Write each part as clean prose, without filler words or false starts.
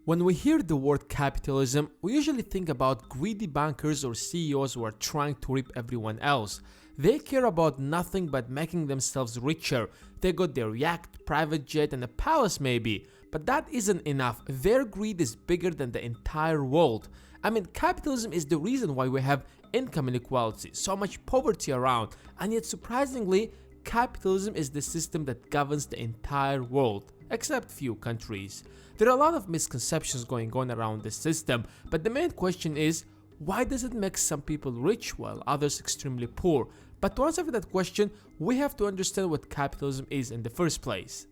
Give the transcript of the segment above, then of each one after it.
When we hear the word capitalism, we usually think about greedy bankers or CEOs who are trying to rip everyone else. They care about nothing but making themselves richer. They got their yacht, private jet, and a palace maybe. But that isn't enough. Their greed is bigger than the entire world. I mean, capitalism is the reason why we have income inequality, so much poverty around, and yet surprisingly, capitalism is the system that governs the entire world, except few countries. There are a lot of misconceptions going on around this system, but the main question is, why does it make some people rich while others extremely poor? But to answer that question, we have to understand what capitalism is in the first place.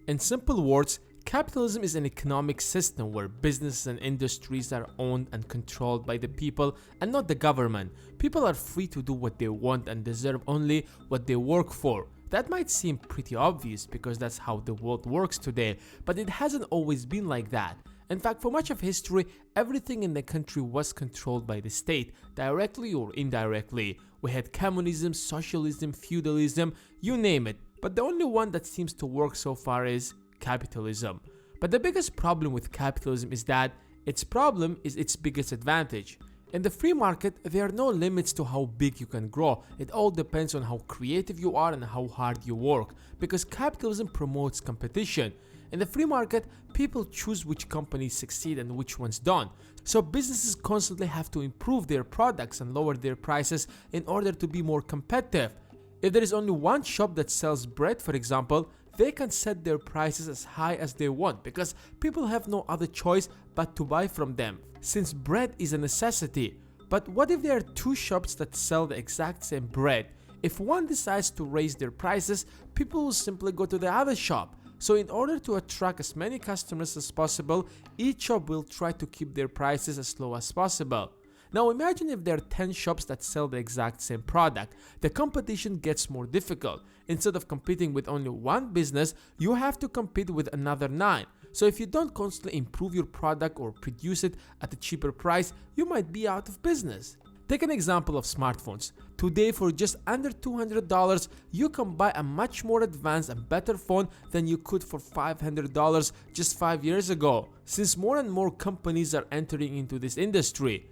In simple words, capitalism is an economic system where businesses and industries are owned and controlled by the people and not the government. People are free to do what they want and deserve only what they work for. That might seem pretty obvious because that's how the world works today, but it hasn't always been like that. In fact, for much of history, everything in the country was controlled by the state, directly or indirectly. We had communism, socialism, feudalism, you name it. But the only one that seems to work so far is capitalism. But the biggest problem with capitalism is that its problem is its biggest advantage. In the free market, there are no limits to how big you can grow. It all depends on how creative you are and how hard you work, because capitalism promotes competition. In the free market, people choose which companies succeed and which ones don't. So businesses constantly have to improve their products and lower their prices in order to be more competitive. If there is only one shop that sells bread, for example, they can set their prices as high as they want because people have no other choice but to buy from them, since bread is a necessity. But what if there are two shops that sell the exact same bread? If one decides to raise their prices, people will simply go to the other shop. So in order to attract as many customers as possible, each shop will try to keep their prices as low as possible. Now imagine if there are 10 shops that sell the exact same product. The competition gets more difficult. Instead of competing with only one business, you have to compete with another 9. So if you don't constantly improve your product or produce it at a cheaper price, you might be out of business. Take an example of smartphones. Today, for just under $200, you can buy a much more advanced and better phone than you could for $500 just 5 years ago, since more and more companies are entering into this industry.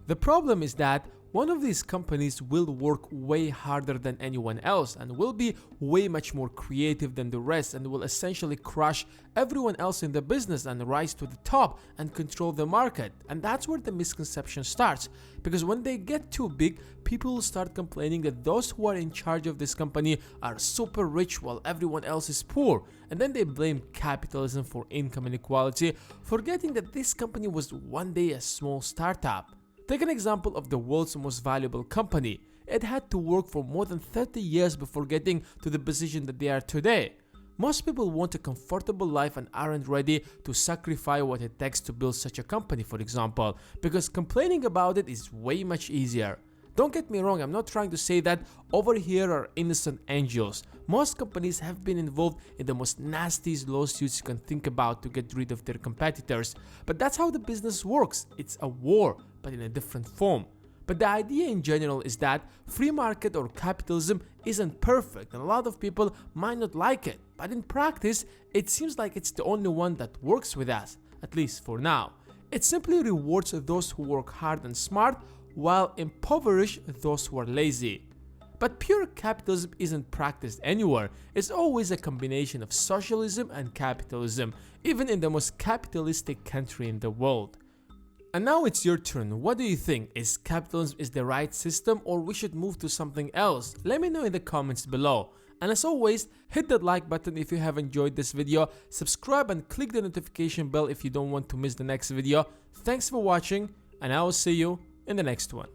The problem is that one of these companies will work way harder than anyone else and will be way much more creative than the rest and will essentially crush everyone else in the business and rise to the top and control the market. And that's where the misconception starts, because when they get too big, people will start complaining that those who are in charge of this company are super rich while everyone else is poor. And then they blame capitalism for income inequality, forgetting that this company was one day a small startup. Take an example of the world's most valuable company. It had to work for more than 30 years before getting to the position that they are today. Most people want a comfortable life and aren't ready to sacrifice what it takes to build such a company, for example, because complaining about it is way much easier. Don't get me wrong, I'm not trying to say that over here are innocent angels. Most companies have been involved in the most nastiest lawsuits you can think about to get rid of their competitors. But that's how the business works. It's a war, but in a different form. But the idea in general is that free market or capitalism isn't perfect and a lot of people might not like it. But in practice, it seems like it's the only one that works with us, at least for now. It simply rewards those who work hard and smart, while impoverish those who are lazy. But pure capitalism isn't practiced anywhere. It's always a combination of socialism and capitalism, even in the most capitalistic country in the world. And now it's your turn. What do you think? Is capitalism the right system, or we should move to something else? Let me know in the comments below. And as always, hit that like button if you have enjoyed this video, subscribe and click the notification bell if you don't want to miss the next video. Thanks for watching, and I will see you in the next one.